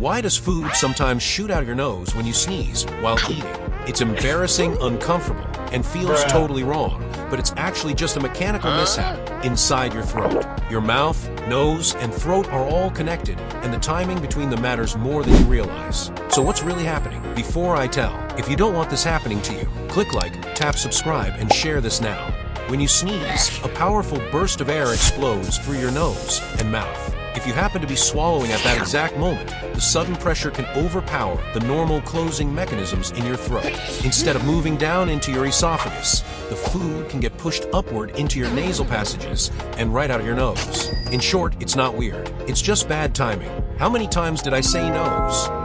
Why does food sometimes shoot out of your nose when you sneeze while eating? It's embarrassing, uncomfortable, and feels totally wrong, but it's actually just a mechanical mishap inside your throat. Your mouth, nose, and throat are all connected, and the timing between them matters more than you realize. So what's really happening? Before I tell, if you don't want this happening to you, click like, tap subscribe, and share this now. When you sneeze, a powerful burst of air explodes through your nose and mouth. If you happen to be swallowing at that exact moment, the sudden pressure can overpower the normal closing mechanisms in your throat. Instead of moving down into your esophagus, the food can get pushed upward into your nasal passages and right out of your nose. In short, it's not weird. It's just bad timing. How many times did I say nose?